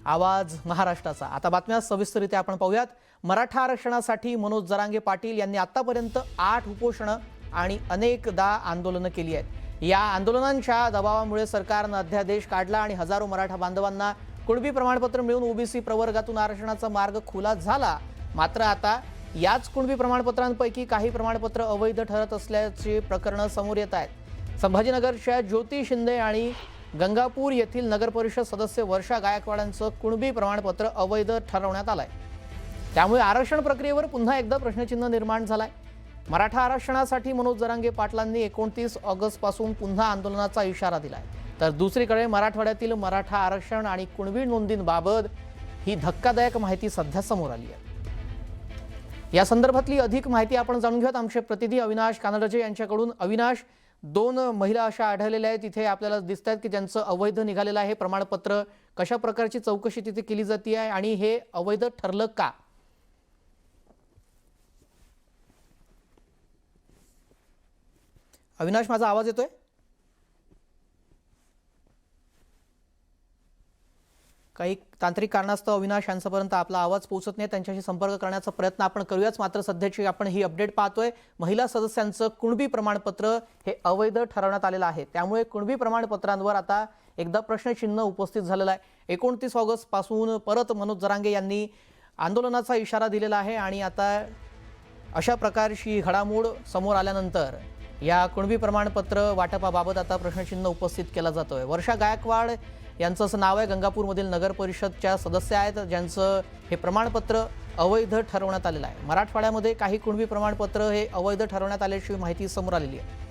आवाज महाराष्ट्राचा। आता बातम्या सविस्तररित्या आपण पाहूयात। मराठा आरक्षणासाठी मनोज जरांगे पाटील यांनी आतापर्यंत 8 उपोषणं आणि अनेकदा आंदोलनं केली आहेत। या आंदोलनांच्या दबावामुळे सरकारने अध्यादेश काढला आणि हजारो मराठा बांधवांना कुणबी प्रमाणपत्र मिळून ओबीसी प्रवर्गातून आरक्षणाचा मार्ग खुला झाला। मात्र आता याच कुणबी प्रमाणपत्रांपैकी काही प्रमाणपत्र अवैध ठरत असल्याची प्रकरणं समोर येत आहेत। संभाजीनगरच्या ज्योती शिंदे आणि गंगापूर येथील नगरपरिषद सदस्य वर्षा गायकवाडांचं कुणबी प्रमाणपत्र अवैध ठरवण्यात आलंय। त्यामुळे आरक्षण प्रक्रियेवर पुन्हा एकदा प्रश्नचिन्ह निर्माण झालाय। मराठा आरक्षणासाठी मनोज जरांगे पाटलांनी 29 ऑगस्ट पासून पुन्हा आंदोलनाचा इशारा दिलाय। तर दुसरीकडे मराठवाड्यातील मराठा आरक्षण आणि कुणबी नोंदींबाबत ही धक्कादायक माहिती सध्या समोर आली आहे। या संदर्भातली अधिक माहिती आपण जाणून घेऊयात आमचे प्रतिनिधी अविनाश कानडजे यांच्याकडून। अविनाश, 2 महिला अशा आढळलेल्या आहेत तिथे आपल्याला दिसतात की ज्यांचं अवैध निघालेलं आहे प्रमाणपत्र। कशा प्रकारची चौकशी तिथे केली जाते आहे आणि हे अवैध ठरलं का? अविनाश, माझा आवाज येतोय? काही तांत्रिक कारणास्तव अविनाश यांच्यापर्यंत आपला आवाज पोहोचत नाही। त्यांच्याशी संपर्क करण्याचा प्रयत्न आपण करूयाच। मात्र सध्याची आपण ही अपडेट पाहतोय, महिला सदस्यांचं कुणबी प्रमाणपत्र हे अवैध ठरवण्यात आलेलं आहे। त्यामुळे कुणबी प्रमाणपत्रांवर आता एकदा प्रश्नचिन्ह उपस्थित झालेलं आहे। 29 ऑगस्ट पासून परत मनोज जरांगे यांनी आंदोलनाचा इशारा दिलेला आहे आणि आता अशा प्रकारची घडामोड समोर आल्यानंतर या कुणबी प्रमाणपत्र वाटपाबाबत आता प्रश्नचिन्ह उपस्थित केला जातोय। वर्षा गायकवाड यांचं असं नाव आहे, गंगापूरमधील नगर परिषदच्या सदस्य आहेत ज्यांचं हे प्रमाणपत्र अवैध ठरवण्यात आलेलं आहे। मराठवाड्यामध्ये काही कुणबी प्रमाणपत्र हे अवैध ठरवण्यात आल्याची माहिती समोर आलेली आहे।